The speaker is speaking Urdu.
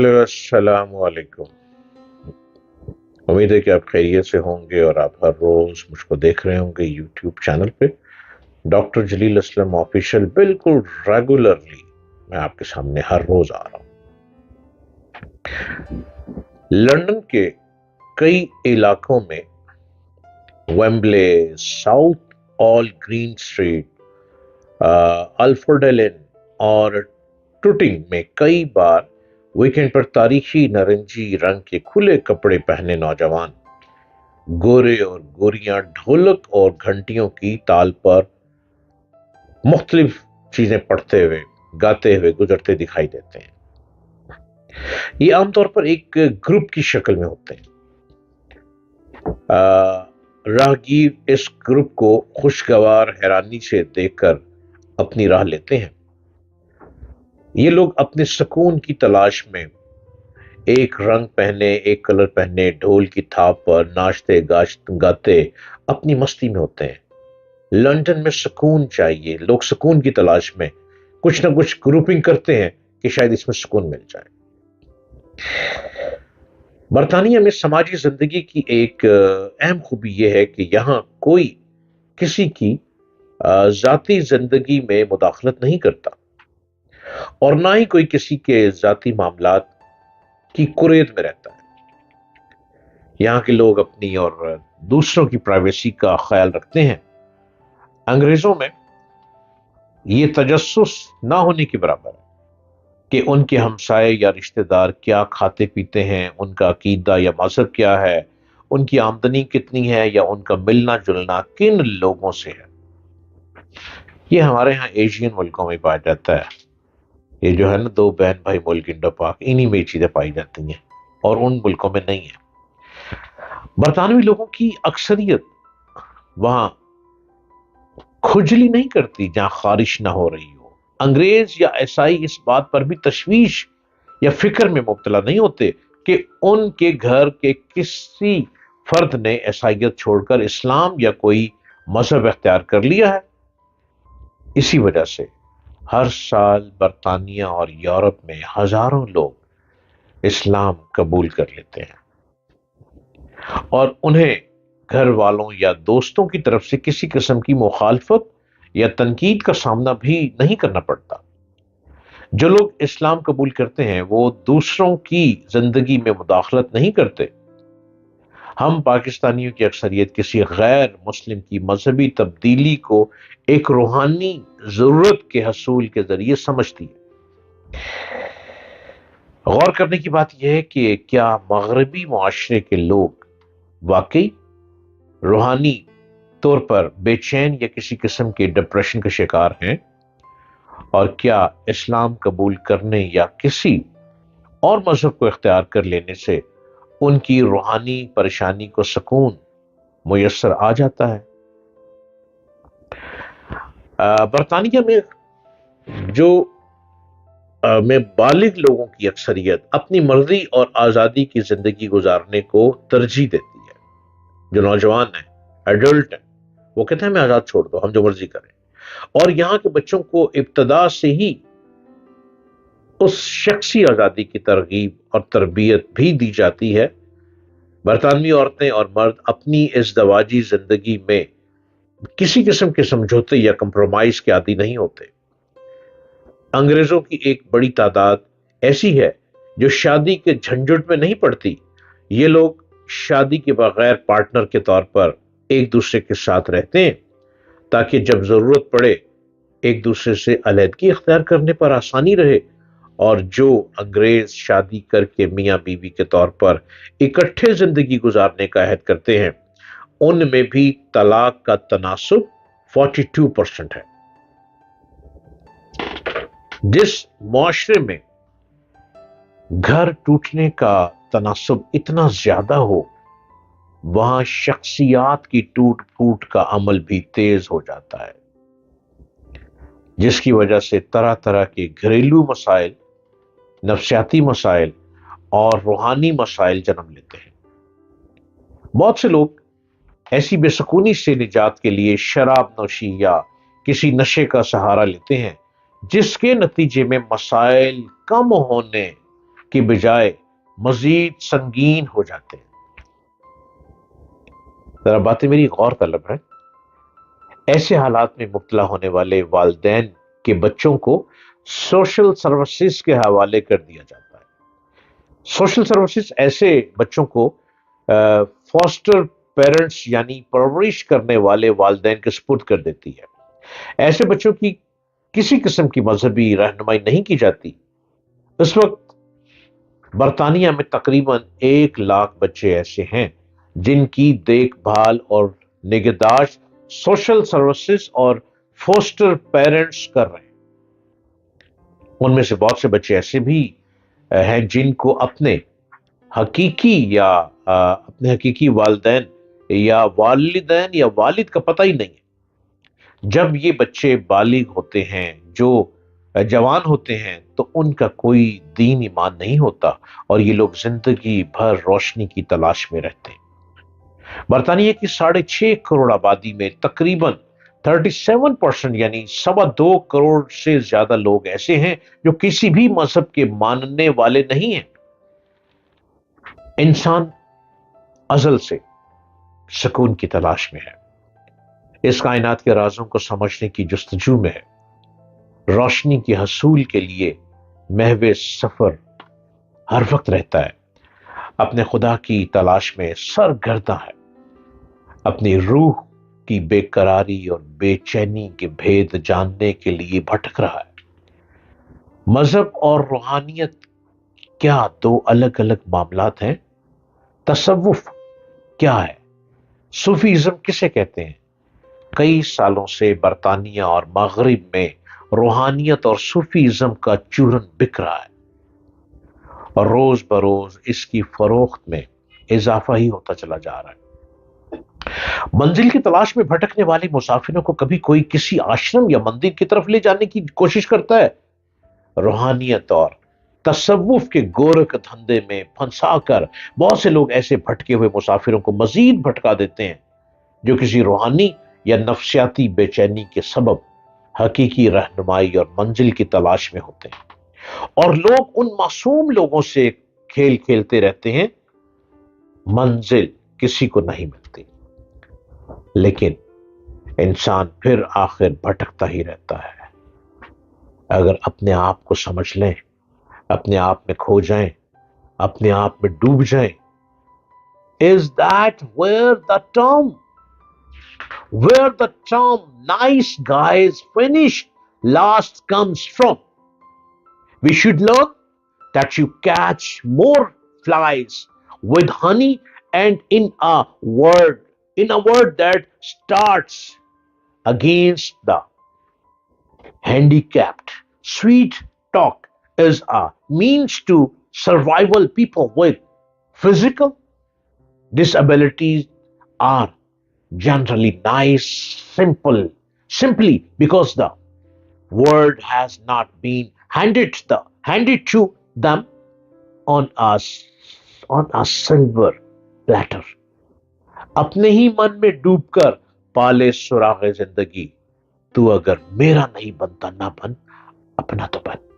السلام علیکم۔ امید ہے کہ آپ خیریت سے ہوں گے اور آپ ہر روز مجھ کو دیکھ رہے ہوں گے یوٹیوب چینل پہ ڈاکٹر جلیل اسلم آفیشیل، بالکل ریگولرلی میں آپ کے سامنے ہر روز آ رہا ہوں۔ لندن کے کئی علاقوں میں ویمبلے، ساؤتھ آل گرین اسٹریٹ، الفرڈلن اور ٹوٹنگ میں کئی بار ویکینڈ پر تاریخی نارنجی رنگ کے کھلے کپڑے پہنے نوجوان گورے اور گوریاں ڈھولک اور گھنٹیوں کی تال پر مختلف چیزیں پڑھتے ہوئے گاتے ہوئے گزرتے دکھائی دیتے ہیں۔ یہ عام طور پر ایک گروپ کی شکل میں ہوتے ہیں۔ راہگیر اس گروپ کو خوشگوار حیرانی سے دیکھ کر اپنی راہ لیتے ہیں۔ یہ لوگ اپنے سکون کی تلاش میں ایک رنگ پہنے، ایک کلر پہنے، ڈھول کی تھاپ پر ناچتے گاتے اپنی مستی میں ہوتے ہیں۔ لندن میں سکون چاہیے، لوگ سکون کی تلاش میں کچھ نہ کچھ گروپنگ کرتے ہیں کہ شاید اس میں سکون مل جائے۔ برطانیہ میں سماجی زندگی کی ایک اہم خوبی یہ ہے کہ یہاں کوئی کسی کی ذاتی زندگی میں مداخلت نہیں کرتا اور نہ ہی کوئی کسی کے ذاتی معاملات کی قریت میں رہتا ہے۔ یہاں کے لوگ اپنی اور دوسروں کی پرائیویسی کا خیال رکھتے ہیں۔ انگریزوں میں یہ تجسس نہ ہونے کے برابر ہے کہ ان کے ہمسائے یا رشتہ دار کیا کھاتے پیتے ہیں، ان کا عقیدہ یا مذہب کیا ہے، ان کی آمدنی کتنی ہے یا ان کا ملنا جلنا کن لوگوں سے ہے۔ یہ ہمارے ہاں ایشین ملکوں میں پایا جاتا ہے۔ یہ جو ہے نا دو بہن بھائی ملک انڈو پاک، انہی میں یہ چیزیں پائی جاتی ہیں اور ان ملکوں میں نہیں ہے۔ برطانوی لوگوں کی اکثریت وہاں کھجلی نہیں کرتی جہاں خارش نہ ہو رہی ہو۔ انگریز یا عیسائی اس بات پر بھی تشویش یا فکر میں مبتلا نہیں ہوتے کہ ان کے گھر کے کسی فرد نے عیسائیت چھوڑ کر اسلام یا کوئی مذہب اختیار کر لیا ہے۔ اسی وجہ سے ہر سال برطانیہ اور یورپ میں ہزاروں لوگ اسلام قبول کر لیتے ہیں اور انہیں گھر والوں یا دوستوں کی طرف سے کسی قسم کی مخالفت یا تنقید کا سامنا بھی نہیں کرنا پڑتا۔ جو لوگ اسلام قبول کرتے ہیں وہ دوسروں کی زندگی میں مداخلت نہیں کرتے۔ ہم پاکستانیوں کی اکثریت کسی غیر مسلم کی مذہبی تبدیلی کو ایک روحانی ضرورت کے حصول کے ذریعے سمجھتی ہے۔ غور کرنے کی بات یہ ہے کہ کیا مغربی معاشرے کے لوگ واقعی روحانی طور پر بے چین یا کسی قسم کے ڈپریشن کا شکار ہیں، اور کیا اسلام قبول کرنے یا کسی اور مذہب کو اختیار کر لینے سے ان کی روحانی پریشانی کو سکون میسر آ جاتا ہے؟ برطانیہ میں میں بالغ لوگوں کی اکثریت اپنی مرضی اور آزادی کی زندگی گزارنے کو ترجیح دیتی ہے۔ جو نوجوان ہیں، ایڈلٹ ہیں، وہ کہتے ہیں ہمیں آزاد چھوڑ دو، ہم جو مرضی کریں۔ اور یہاں کے بچوں کو ابتدا سے ہی اس شخصی آزادی کی ترغیب اور تربیت بھی دی جاتی ہے۔ برطانوی عورتیں اور مرد اپنی ازدواجی زندگی میں کسی قسم کے سمجھوتے یا کمپرومائز کے عادی نہیں ہوتے۔ انگریزوں کی ایک بڑی تعداد ایسی ہے جو شادی کے جھنجٹ میں نہیں پڑتی۔ یہ لوگ شادی کے بغیر پارٹنر کے طور پر ایک دوسرے کے ساتھ رہتے ہیں تاکہ جب ضرورت پڑے ایک دوسرے سے علیحدگی اختیار کرنے پر آسانی رہے، اور جو انگریز شادی کر کے میاں بیوی کے طور پر اکٹھے زندگی گزارنے کا عہد کرتے ہیں ان میں بھی طلاق کا تناسب 42% ہے۔ جس معاشرے میں گھر ٹوٹنے کا تناسب اتنا زیادہ ہو وہاں شخصیات کی ٹوٹ پھوٹ کا عمل بھی تیز ہو جاتا ہے، جس کی وجہ سے طرح طرح کے گھریلو مسائل، نفسیاتی مسائل اور روحانی مسائل جنم لیتے ہیں۔ بہت سے لوگ ایسی بے سکونی سے نجات کے لیے شراب نوشی یا کسی نشے کا سہارا لیتے ہیں، جس کے نتیجے میں مسائل کم ہونے کی بجائے مزید سنگین ہو جاتے ہیں۔ ذرا باتیں میری غور طلب ہے۔ ایسے حالات میں مبتلا ہونے والے والدین کے بچوں کو سوشل سروسز کے حوالے کر دیا جاتا ہے۔ سوشل سروسز ایسے بچوں کو فاسٹر پیرنٹس یعنی پرورش کرنے والے والدین کے سپرد کر دیتی ہے۔ ایسے بچوں کی کسی قسم کی مذہبی رہنمائی نہیں کی جاتی۔ اس وقت برطانیہ میں تقریباً 1 لاکھ بچے ایسے ہیں جن کی دیکھ بھال اور نگہداشت سوشل سروسز اور فاسٹر پیرنٹس کر رہے ہیں۔ ان میں سے بہت سے بچے ایسے بھی ہیں جن کو اپنے حقیقی والدین یا والدین یا والد کا پتہ ہی نہیں ہے۔ جب یہ بچے بالغ ہوتے ہیں، جو جوان ہوتے ہیں، تو ان کا کوئی دین ایمان نہیں ہوتا اور یہ لوگ زندگی بھر روشنی کی تلاش میں رہتے ہیں۔ برطانیہ کی 6.5 کروڑ آبادی میں تقریباً 37% یعنی 2.25 کروڑ سے زیادہ لوگ ایسے ہیں جو کسی بھی مذہب کے ماننے والے نہیں ہیں۔ انسان ازل سے سکون کی تلاش میں ہے، اس کائنات کے رازوں کو سمجھنے کی جستجو میں ہے، روشنی کے حصول کے لیے محو سفر ہر وقت رہتا ہے، اپنے خدا کی تلاش میں سرگرداں ہے، اپنی روح کی بے قراری اور بے چینی کے بھید جاننے کے لیے بھٹک رہا ہے۔ مذہب اور روحانیت کیا دو الگ الگ معاملات ہیں؟ تصوف کیا ہے؟ صوفیزم کسے کہتے ہیں؟ کئی سالوں سے برطانیہ اور مغرب میں روحانیت اور صوفیزم کا چورن بک رہا ہے اور روز بروز اس کی فروخت میں اضافہ ہی ہوتا چلا جا رہا ہے۔ منزل کی تلاش میں بھٹکنے والے مسافروں کو کبھی کوئی کسی آشرم یا مندر کی طرف لے جانے کی کوشش کرتا ہے۔ روحانیت اور تصوف کے گورکھ دھندے میں پھنسا کر بہت سے لوگ ایسے بھٹکے ہوئے مسافروں کو مزید بھٹکا دیتے ہیں جو کسی روحانی یا نفسیاتی بے چینی کے سبب حقیقی رہنمائی اور منزل کی تلاش میں ہوتے ہیں، اور لوگ ان معصوم لوگوں سے کھیل کھیلتے رہتے ہیں۔ منزل کسی کو نہیں ملتی، لیکن انسان پھر آخر بھٹکتا ہی رہتا ہے۔ اگر اپنے آپ کو سمجھ لیں، اپنے آپ میں کھو جائیں، اپنے آپ میں ڈوب جائیں، is that where the term nice guys finish last comes from? We should learn that you catch more flies with honey and in a word that starts against the handicapped. Sweet talk is a means to survival. People with physical disabilities are generally nice, simply because the word has not been handed to them on a silver platter. اپنے ہی من میں ڈوب کر پالے سراغ زندگی، تو اگر میرا نہیں بنتا نہ بن، اپنا تو بن۔